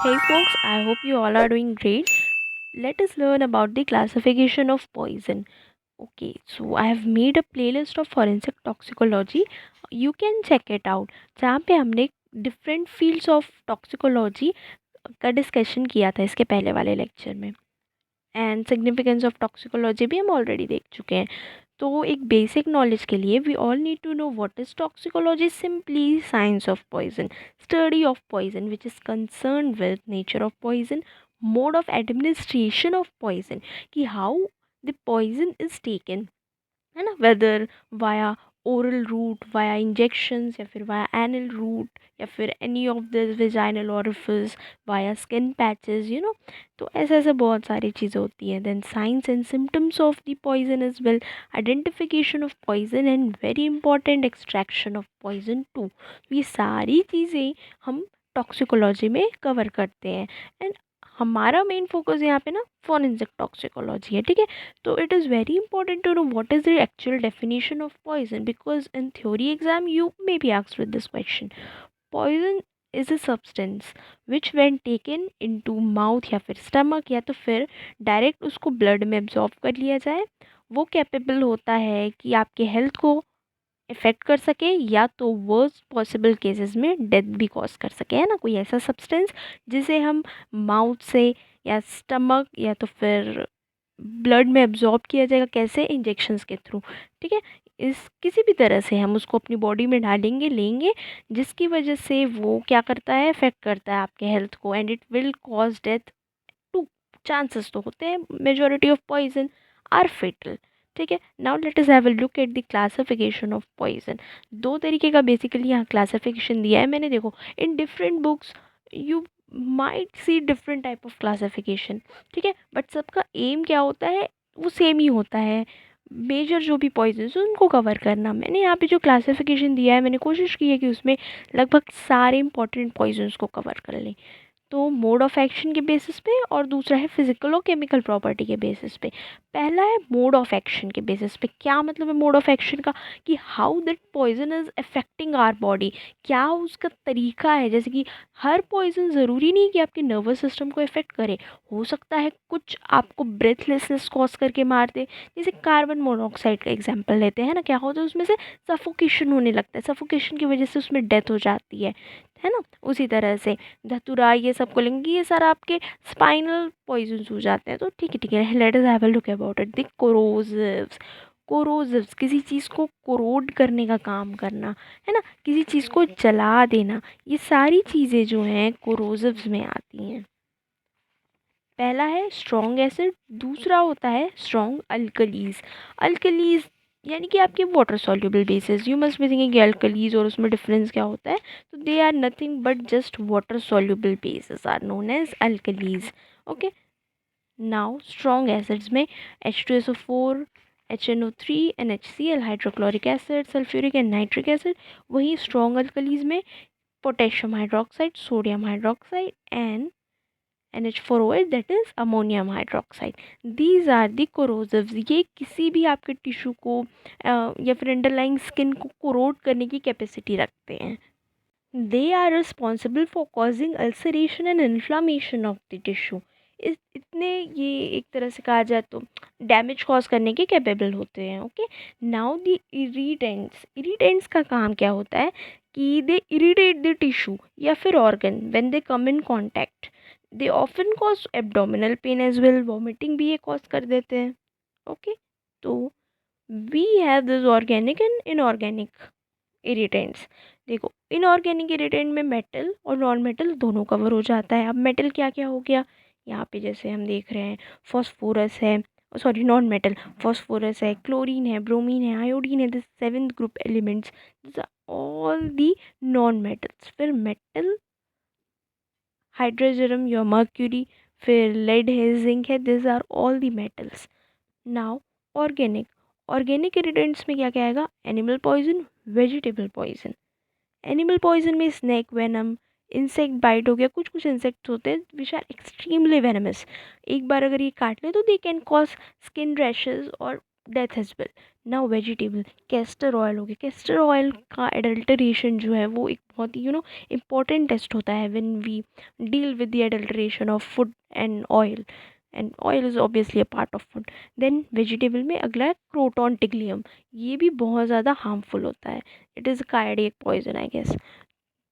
Hey folks, I hope you all are doing great. Let us learn about the classification of poison. Okay, so I have made a playlist of forensic toxicology. You can check it out. जहाँ पे हमने different fields of toxicology का discussion किया था इसके पहले वाले lecture में. एंड सिग्निफिकेंस ऑफ टॉक्सिकोलॉजी भी हम ऑलरेडी देख चुके हैं. तो एक बेसिक नॉलेज के लिए we all need to know what is toxicology. Simply science of poison, study of poison which is concern with nature of poison, mode of administration of poison, कि how the poison is taken, है ना, whether via oral route, via injections, या फिर via anal route, या फिर any of this vaginal orifice, via skin patches, तो ऐसे ऐसे बहुत सारी चीज़ें होती हैं. Then science and symptoms of the poison is well, identification of poison and very important extraction of poison too. ये सारी चीज़ें हम टॉक्सिकोलॉजी में कवर करते हैं. एंड हमारा मेन फोकस यहाँ पे ना फॉरेंसिक टॉक्सिकोलॉजी है, ठीक है. तो it is very important to know what is the actual definition of poison, because in theory exam you may be asked with this question. Poison is a substance which when taken into mouth या फिर stomach या तो फिर direct उसको blood में absorb कर लिया जाए, वो कैपेबल होता है कि आपके हेल्थ को इफ़ेक्ट कर सके, या तो वर्स्ट पॉसिबल केसेस में डेथ भी कॉज कर सके, है ना. कोई ऐसा सब्सटेंस जिसे हम माउथ से या स्टमक या तो फिर ब्लड में एब्जॉर्ब किया जाएगा, कैसे, इंजेक्शंस के थ्रू, ठीक है. इस किसी भी तरह से हम उसको अपनी बॉडी में डालेंगे, लेंगे, जिसकी वजह से वो क्या करता है, इफेक्ट करता है आपके हेल्थ को, and it will cause death too. Chances तो होते हैं, majority of poison are fatal, ठीक है. Now let us have a look at the classification of poison. दो तरीके का बेसिकली यहाँ क्लासिफिकेशन दिया है मैंने. देखो, in different books you might see different type of classification, ठीक है, बट सबका एम क्या होता है, वो सेम ही होता है. मेजर जो भी पॉइजन्स उनको कवर करना. मैंने यहाँ पे जो क्लासिफिकेशन दिया है, मैंने कोशिश की है कि उसमें लगभग सारे इंपॉर्टेंट पॉइजन्स को कवर कर लें. तो मोड ऑफ एक्शन के बेसिस पे, और दूसरा है फिजिकल और केमिकल प्रॉपर्टी के बेसिस पे. पहला है मोड ऑफ एक्शन के बेसिस पे. क्या मतलब है मोड ऑफ एक्शन का, कि how that poison is affecting our body, क्या उसका तरीका है. जैसे कि हर पॉइजन ज़रूरी नहीं कि आपके नर्वस सिस्टम को इफेक्ट करे. हो सकता है कुछ आपको ब्रेथलेसनेस कॉज करके मार दे. जैसे कार्बन मोनोऑक्साइड का एग्जाम्पल लेते हैं ना, क्या होता है उसमें से सफोकेशन होने लगता है, सफोकेशन की वजह से उसमें डेथ हो जाती है ना. उसी तरह से धतूरा, ये सब को लेंगे, ये सारा आपके स्पाइनल पॉइजन्स हो जाते हैं. तो ठीक है, let us have a look about it. The corrosives. Corrosives किसी चीज़ को कोरोड करने का काम करना, है ना, किसी चीज़ को जला देना. ये सारी चीज़ें जो हैं कोरोसिव्स में आती हैं. पहला है स्ट्रॉन्ग एसिड, दूसरा होता है स्ट्रॉन्ग अल्कलीज. अल्कलीज यानी कि आपके water soluble bases. You must be thinking कि अल्कलीज और उसमें डिफरेंस क्या होता है. तो they are nothing but just water soluble bases are known as alkalies. Okay. Now strong acids में H2SO4, HNO3, NHCl, hydrochloric acid, sulphuric and nitric acid. वहीं strong alkalies में potassium hydroxide, sodium hydroxide and NH4OH, that is ammonium hydroxide. These are the corrosives. ये किसी भी आपके tissue को या फिर अंडरलाइंग स्किन को कोरोड करने की कैपेसिटी रखते हैं. They are responsible for causing ulceration and inflammation of the tissue. इतने ये एक तरह से कहा जाए तो डैमेज कॉज करने के कैपेबल होते हैं. Okay. Now the irritants. Irritants का काम क्या होता है, कि दे इरिटेट द टिश्यू या फिर organ when they come in contact. They often cause abdominal pain as well. Vomiting भी ये कॉज कर देते हैं. ओके. तो we have this organic and inorganic irritants. देखो, इनऑर्गेनिक इरिटेंट में मेटल और नॉन मेटल दोनों कवर हो जाता है. अब मेटल क्या क्या हो गया यहाँ पे, जैसे हम देख रहे हैं फॉस्फोरस है, सॉरी नॉन मेटल, फॉस्फोरस है, क्लोरीन है, ब्रोमीन है, आयोडीन है. This seventh group elements, this are all the non metals. फिर मेटल हाइड्रोजन या मर्क्यूरी, फिर लेड है, जिंक है, this are all the metals. Now organic. Organic irritants में क्या क्या आएगा, animal poison, vegetable poison. Animal poison में स्नैक वेनम, इंसेक्ट बाइट हो गया. कुछ कुछ इंसेक्ट्स होते हैं विच आर एक्सट्रीमली वेनमस. एक बार अगर ये काट ले तो they can cause skin rashes और death as well. Now vegetable, castor oil हो गया। कैस्टर ऑयल का एडल्टरेशन जो है वो एक बहुत ही इम्पॉर्टेंट टेस्ट होता है when we deal with the adulteration of food and oil, and oil is obviously a part of food. Then vegetable में अगला है क्रोटॉन टिग्लियम। ये भी बहुत ज़्यादा हार्मफुल होता है, it is cardiac poison I guess.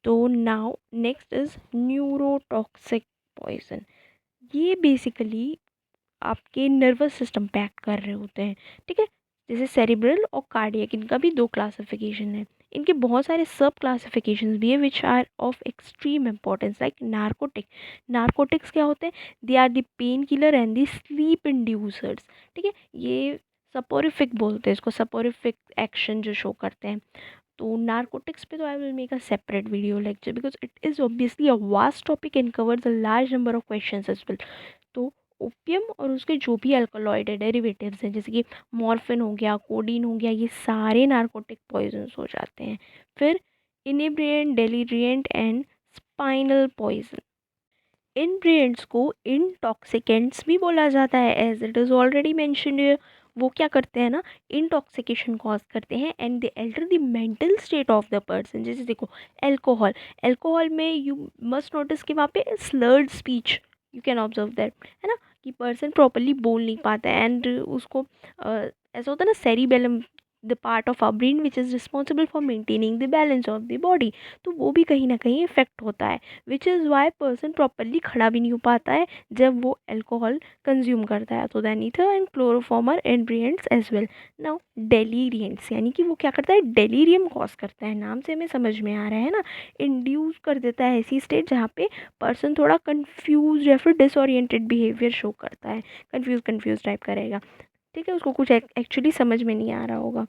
तो now next is neurotoxic poison. ये बेसिकली आपके नर्वस सिस्टम पे एक्ट कर रहे होते हैं, ठीक है। जैसे सेरिब्रल और कार्डियक, इनका भी दो क्लासिफिकेशन है। इनके बहुत सारे सब क्लासिफिकेशंस भी है which are of extreme importance, like narcotic. Narcotics क्या होते हैं? They are the pain killer and the sleep inducers, ठीक है। ये सपोरिफिक बोलते हैं इसको, सपोरिफिक एक्शन जो शो करते हैं। तो नार्कोटिक्स पे तो I will make a separate video lecture because it is obviously a vast topic and covers a large number of questions as well. तो ओपियम और उसके जो भी अल्कोलॉइड डेरिवेटिव्स हैं, जैसे कि मॉर्फिन हो गया, कोडीन हो गया, ये सारे नार्कोटिक पॉइजन्स हो जाते हैं। फिर inebriant, deliriant and spinal poison. Inebriants को इंटॉक्सिकेंट्स भी बोला जाता है, as it is already mentioned. वो क्या करते हैं ना, इंटॉक्सिकेशन कॉज करते हैं and they alter the mental state of the person. जैसे देखो एल्कोहल, एल्कोहल में यू मस्ट नोटिस कि वहाँ पे slurred speech, you can observe that, है ना, कि पर्सन प्रॉपरली बोल नहीं पाता है एंड उसको ऐसा होता है ना, cerebellum, the part of our brain which is responsible for maintaining the balance of the body, तो वो भी कहीं ना कहीं इफेक्ट होता है, which is why person properly खड़ा भी नहीं हो पाता है जब वो अल्कोहल कंज्यूम करता है। तो then ether and chloroform are ingredients as well. Now deliriants, यानी कि वो क्या करता है, डेलीरियम कॉज करता है, नाम से हमें समझ में आ रहा है ना, इंड्यूस कर देता है ऐसी स्टेट जहाँ पे पर्सन थोड़ा कन्फ्यूज या फिर डिसोरिएंटेड बिहेवियर शो करता है, कन्फ्यूज टाइप करेगा, ठीक है, उसको कुछ एक्चुअली समझ में नहीं आ रहा होगा।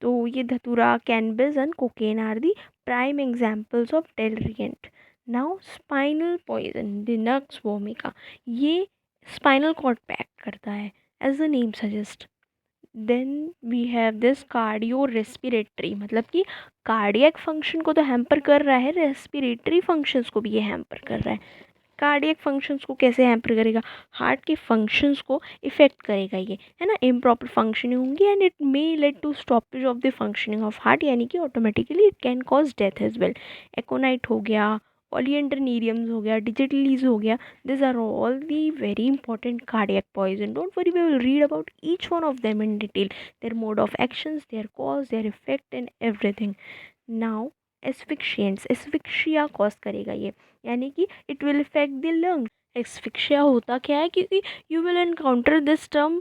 तो ये datura, cannabis and cocaine are the prime examples of deliriant. Now spinal poison, the nux vomica, ये स्पाइनल कॉर्ड पे एक्ट करता है as the name suggest. Then we have this cardio respiratory, मतलब कि कार्डियक फंक्शन को तो hamper कर रहा है, रेस्पिरेटरी फंक्शंस को भी ये हैम्पर कर रहा है। कार्डियक फंक्शंस को कैसे हैम्पर करेगा, हार्ट के फंक्शंस को इफेक्ट करेगा ये, है ना, इम्प्रॉपर फंक्शनिंग होंगी and it may lead to stoppage of the functioning of heart, यानी कि automatically it can cause death as well. Aconite हो गया, ओलियंडरनेरियम्स हो गया, डिजिटलीज हो गया, this are all the very important cardiac poison. Don't worry, we will read about each one of them in detail, their mode of actions, their cause, their effect and everything. Now asphyxiants, asphyxia cause करेगा ये, यानी कि it will effect the lungs. Asphyxia होता क्या है, क्योंकि you will encounter this term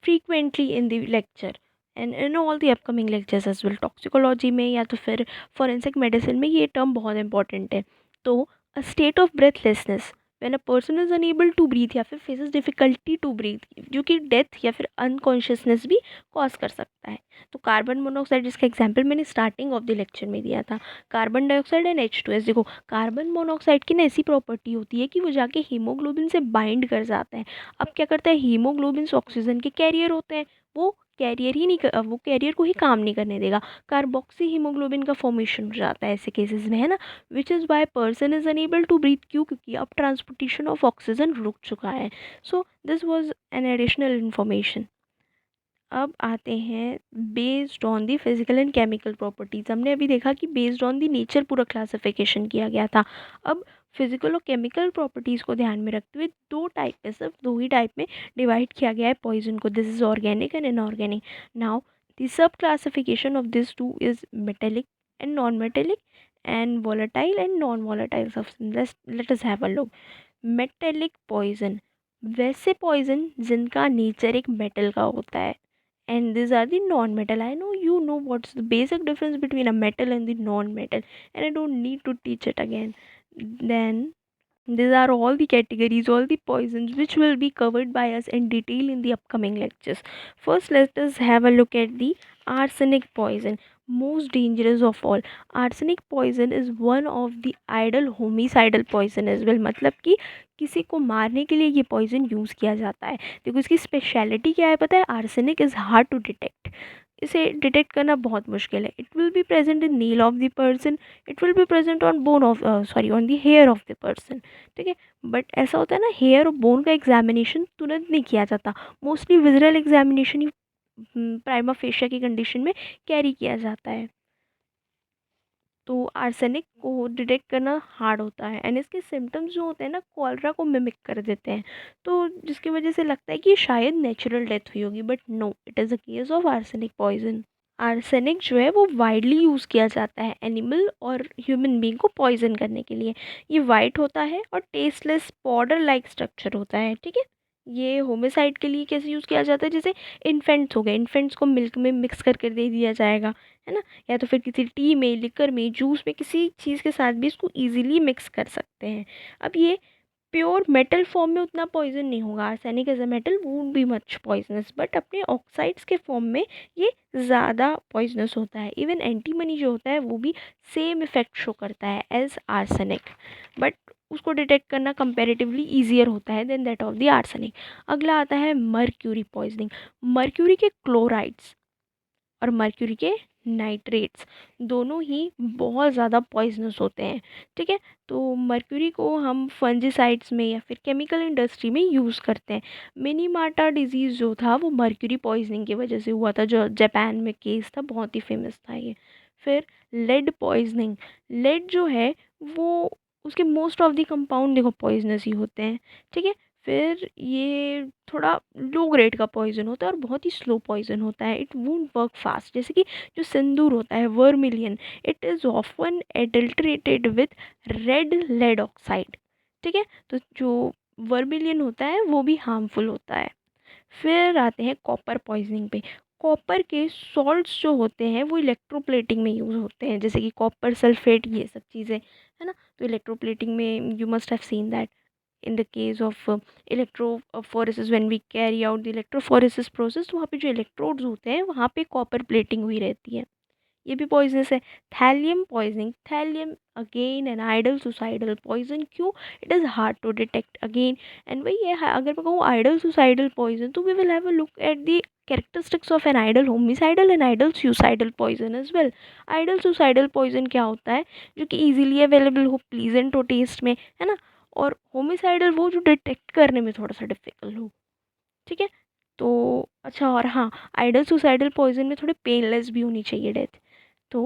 frequently in the lecture and in all the upcoming lectures as well, toxicology में या तो फिर फॉरेंसिक मेडिसिन में ये टर्म बहुत इंपॉर्टेंट है। तो a state of breathlessness when a person is unable to breathe या फिर फेसेस डिफिकल्टी टू ब्रीथ, जो कि डेथ या फिर अनकॉन्शियसनेस भी कॉज कर सकता है। तो कार्बन मोनोऑक्साइड, जिसका एग्जाम्पल मैंने स्टार्टिंग ऑफ द लेक्चर में दिया था, कार्बन डाइऑक्साइड एंड H2S। देखो कार्बन मोनोऑक्साइड की ना ऐसी प्रॉपर्टी होती है कि वो जाके हीमोग्लोबिन से बाइंड कर जाता है। अब क्या करता है, हीमोग्लोबिन ऑक्सीजन के कैरियर होते हैं, वो कैरियर ही नहीं वो कैरियर को ही काम नहीं करने देगा, कार्बोक्सी हीमोग्लोबिन का फॉर्मेशन हो जाता है ऐसे केसेस में, है ना, which is why person is unable to breathe. क्यों? क्योंकि अब ट्रांसपोर्टेशन ऑफ ऑक्सीजन रुक चुका है। So this was an additional information. अब आते हैं based on the physical and chemical properties. हमने अभी देखा कि बेस्ड ऑन दी नेचर पूरा क्लासिफिकेशन किया गया था। अब फिजिकल और केमिकल प्रॉपर्टीज़ को ध्यान में रखते हुए दो टाइप में, सिर्फ दो ही टाइप में डिवाइड किया गया है पॉइजन को, this is organic and inorganic. Now the sub classification of this two is metallic and non metallic and volatile and non volatile substance. Let us have a look. Metallic poison, वैसे poison जिनका nature एक metal का होता है, and these are the non-metal. I know you know what's the basic difference between a metal and the non-metal, and I don't need to teach it again. Then these are all the categories, all the poisons which will be covered by us in detail in the upcoming lectures. First, let us have a look at the arsenic poison, most dangerous of all. Arsenic poison is one of the ideal homicidal poison as well, मतलब कि किसी को मारने के लिए ये poison use किया जाता है। देखो इसकी स्पेशलिटी क्या है पता है, arsenic is hard to detect, इसे डिटेक्ट करना बहुत मुश्किल है। It will be present in nail of the person, it will be present on bone of sorry on the hair of the person, ठीक है। बट ऐसा होता है ना, हेयर और बोन का एग्जामिनेशन तुरंत नहीं किया जाता, मोस्टली विजुअल एग्जामिनेशन ही प्राइमा फेशिया की कंडीशन में कैरी किया जाता है। तो आर्सेनिक को डिटेक्ट करना हार्ड होता है एंड इसके सिम्टम्स जो होते हैं ना कॉलरा को मिमिक कर देते हैं, तो जिसकी वजह से लगता है कि शायद नेचुरल डेथ हुई होगी, but no, it is a case of arsenic poison. Arsenic जो है वो वाइडली यूज़ किया जाता है एनिमल और ह्यूमन बीइंग को पॉइजन करने के लिए। ये वाइट होता है और टेस्टलेस पाउडर लाइक स्ट्रक्चर होता है, ठीक है। ये होमिसाइड के लिए कैसे यूज़ किया जाता है, जैसे इन्फेंट्स हो गए, इन्फेंट्स को मिल्क में मिक्स करके दे दिया जाएगा, है ना, या तो फिर किसी टी में, लिकर में, जूस में, किसी चीज़ के साथ भी इसको ईजिली मिक्स कर सकते हैं। अब ये प्योर मेटल फॉर्म में उतना पॉइजन नहीं होगा, arsenic as a metal won't be much poisonous, but अपने ऑक्साइड्स के फॉर्म में ये ज़्यादा पॉइजनस होता है। इवन एंटीमनी जो होता है वो भी सेम इफेक्ट शो करता है एज आर्सेनिक, बट उसको डिटेक्ट करना कंपैरेटिवली ईजियर होता है than that of the arsenic. अगला आता है मर्क्यूरी पॉइजनिंग। मर्क्यूरी के क्लोराइड्स और मर्क्यूरी के नाइट्रेट्स दोनों ही बहुत ज़्यादा पॉइजनस होते हैं, ठीक है। तो मर्क्यूरी को हम फंजीसाइड्स में या फिर केमिकल इंडस्ट्री में यूज़ करते हैं। मिनीमाटा डिजीज़ जो था वो मर्क्यूरी पॉइजनिंग की वजह से हुआ था, जो जापान में केस था, बहुत ही फेमस था ये। फिर लेड पॉइजनिंग। लेड जो है वो, उसके मोस्ट ऑफ द कंपाउंड देखो पॉइजनस ही होते हैं, ठीक है। फिर ये थोड़ा लो ग्रेड का पॉइज़न होता है और बहुत ही स्लो पॉइज़न होता है, इट वोंट वर्क फास्ट। जैसे कि जो सिंदूर होता है, vermilion, it is often adulterated with red lead oxide, ठीक है। तो जो वर्मिलियन होता है वो भी हार्मफुल होता है। फिर आते हैं कॉपर पॉइजनिंग पे। कॉपर के सॉल्ट्स जो होते हैं वो इलेक्ट्रोप्लेटिंग में यूज़ होते हैं, जैसे कि कॉपर सल्फेट, ये सब चीज़ें, है ना। तो इलेक्ट्रोप्लेटिंग में you must have seen that in the case of electrophoresis, when we carry out the electrophoresis process, तो वहाँ पे जो इलेक्ट्रोड्स होते हैं वहाँ पे कॉपर प्लेटिंग हुई रहती है, ये भी पॉइजनस है। Thallium poisoning. Thallium again an ideal suicidal poison. क्यों? It is hard to detect again, and वही है, अगर मैं कहूँ आइडल सुसाइडल पॉइजन, तो we will have a look at the characteristics of an ideal homicidal and ideal suicidal poison as well. Ideal suicidal poison क्या होता है? जो कि इजीली अवेलेबल हो, प्लीजेंट हो टेस्ट में, है ना। और होमिसाइडल वो जो डिटेक्ट करने में थोड़ा सा डिफिकल्ट हो, ठीक है। तो अच्छा, और हाँ, आइडल सुसाइडल पॉइजन में थोड़े पेनलेस भी होनी चाहिए डेथ। तो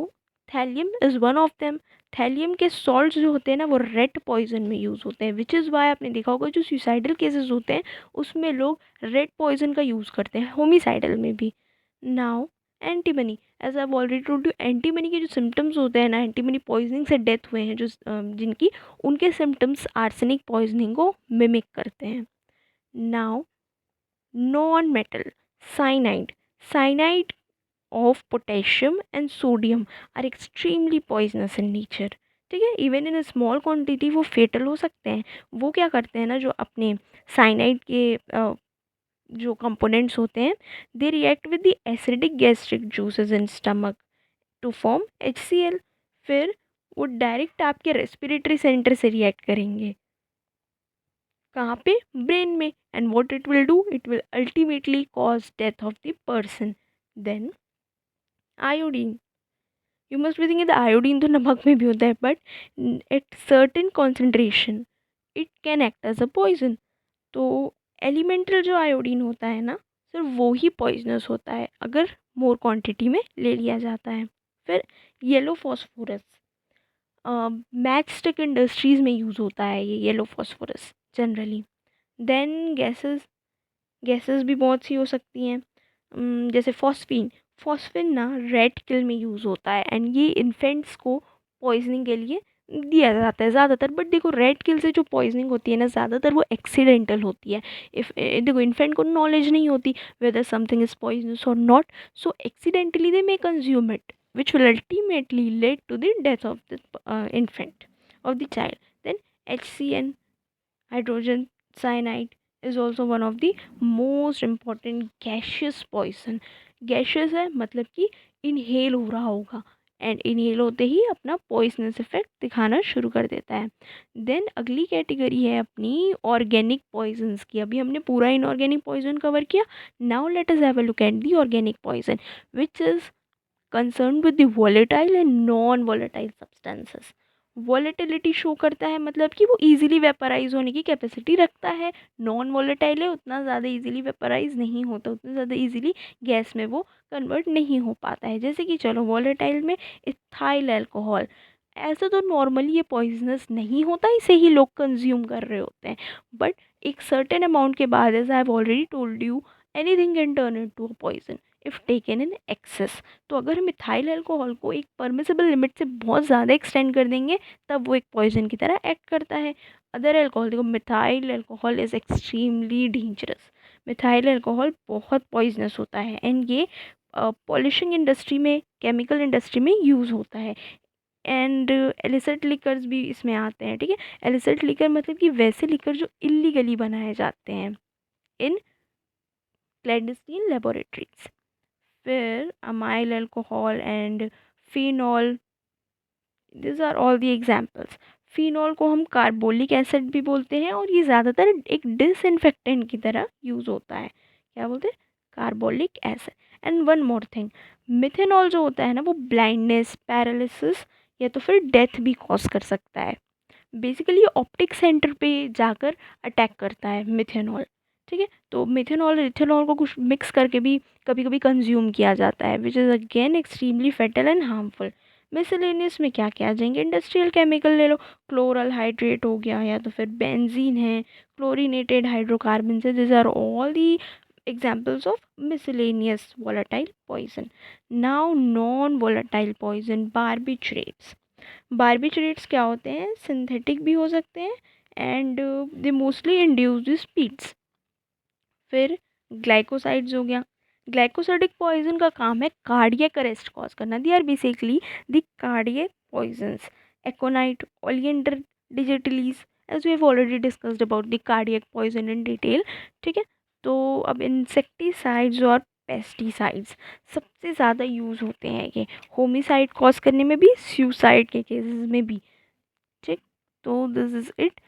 thallium is one of them. Thallium के सॉल्ट्स जो होते हैं ना वो रेड पॉइजन में यूज़ होते हैं, विच इज़ वाई आपने देखा होगा जो सुसाइडल केसेस होते हैं उसमें लोग रेड पॉइजन का यूज़ करते हैं, होमिसाइडल में भी। Now antimony, as I already told you, antimony के जो सिम्टम्स होते हैं ना, एंटीमनी पॉइजनिंग से डेथ हुए हैं जो जिनकी, उनके सिम्टम्स आर्सेनिक पॉइजनिंग को मिमिक करते हैं। Now non metal, cyanide. Cyanide of potassium and sodium are extremely poisonous in nature, ठीक है। इवन इन स्मॉल क्वांटिटी वो फेटल हो सकते हैं। वो क्या करते हैं ना, जो अपने साइनाइड के जो कंपोनेंट्स होते हैं, they react with the acidic gastric juices in stomach to form HCl। फिर वो डायरेक्ट आपके रेस्पिरेटरी सेंटर से रिएक्ट करेंगे, कहाँ पे? ब्रेन में। And what it will do, it will ultimately cause death of the person. Then iodine. You must be thinking the iodine तो नमक में भी होता है, but at certain concentration it can act as a poison. तो elemental जो iodine होता है ना, सिर्फ वो ही पॉइजनस होता है अगर मोर क्वांटिटी में ले लिया जाता है। फिर yellow phosphorus. Match stick industries में यूज़ होता है ये yellow phosphorus generally. Then gases. Gases भी बहुत सी हो सकती हैं, जैसे फॉस्फीन। फॉस्फिन ना रेड किल में यूज़ होता है एंड ये इन्फेंट्स को पॉइजनिंग के लिए दिया जाता है ज़्यादातर, बट देखो रेड किल से जो पॉइजनिंग होती है ना ज़्यादातर वो एक्सीडेंटल होती है। इफ़ देखो इन्फेंट को नॉलेज नहीं होती वेदर समथिंग इज़ पॉइजनस और not, so accidentally they may consume it which will ultimately lead to the death of the infant, of the child. Then HCN, hydrogen cyanide, is also one of the most important gaseous poison. Gaseous है मतलब कि inhale हो रहा होगा, and inhale होते ही अपना poisonous effect दिखाना शुरू कर देता है। देन अगली कैटेगरी है अपनी ऑर्गेनिक पॉइजन्स की। अभी हमने पूरा इनऑर्गेनिक पॉइजन कवर किया, now let us have a look at the organic poison which is concerned with the volatile and non-volatile substances. Volatility show करता है, मतलब कि वो इजीली वेपराइज होने की कैपेसिटी रखता है। नॉन वॉलेटाइल है, उतना ज़्यादा इजीली वेपराइज नहीं होता, उतना ज़्यादा इजीली गैस में वो कन्वर्ट नहीं हो पाता है। जैसे कि चलो वॉलेटाइल में इथाइल अल्कोहल, ऐसा तो नॉर्मली ये पॉइजनस नहीं होता, इसे ही लोग कंज्यूम कर रहे होते हैं। बट एक सर्टेन अमाउंट के बाद, as I have already told you, anything can turn into a poison if taken in excess. तो अगर हम इथाइल अल्कोहल को एक परमिसिबल लिमिट से बहुत ज़्यादा एक्सटेंड कर देंगे, तब वो एक पॉइजन की तरह एक्ट करता है। अदर अल्कोहल, देखो methyl alcohol is extremely dangerous. Methyl alcohol बहुत पॉइजनस होता है, एंड ये पॉलिशिंग इंडस्ट्री में, केमिकल इंडस्ट्री में यूज़ होता है। एंड एलिसिट लिकर्स भी इसमें आते हैं, ठीक है। एलिसिट लिकर मतलब कि वैसे लिकर जो इलीगली बनाए जाते हैं इन क्लैंडस्टीन लेबोरेटरीज। फिर amyl alcohol and phenol, this are all the examples. Phenol को हम कार्बोलिक एसिड भी बोलते हैं, और ये ज़्यादातर एक डिसइंफेक्टेंट की तरह यूज़ होता है। क्या बोलते हैं? Carbolic acid. And one more thing, methanol जो होता है ना, वो ब्लाइंडनेस, पैरालिसिस या तो फिर डेथ भी कॉज कर सकता है। बेसिकली ऑप्टिक सेंटर पे जाकर अटैक करता है मिथेनॉल, ठीक है। तो मिथेनॉल और इथेनॉल को कुछ मिक्स करके भी कभी कभी कंज्यूम किया जाता है, which is again extremely fatal and harmful. Miscellaneous में क्या क्या आ जाएंगे? इंडस्ट्रियल केमिकल ले लो, क्लोरल हाइड्रेट हो गया, या तो फिर बेंजीन है, क्लोरीनेटेड हाइड्रोकार्बन है। This are all the examples of miscellaneous volatile poison. Now non volatile poison, barbiturates. Barbiturates क्या होते हैं? सिंथेटिक भी हो सकते हैं, and they mostly induce the speeds. फिर ग्लाइकोसाइड्स हो गया। ग्लाइकोसाइडिक पॉइजन का काम है कार्डियक अरेस्ट कॉज करना। They are basically the cardiac poisons. Aconite, oleander digitalis, as we have already discussed about the cardiac poison in detail, ठीक है। तो अब इंसेक्टिसाइड्स और पेस्टिसाइड्स सबसे ज़्यादा यूज़ होते हैं ये, होमिसाइड कॉज करने में भी, सुसाइड के केसेस में भी, ठीक। तो this is it,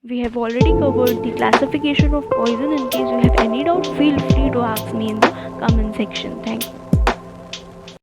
we have already covered the classification of poison. In case you have any doubt, feel free to ask me in the comment section. Thank you.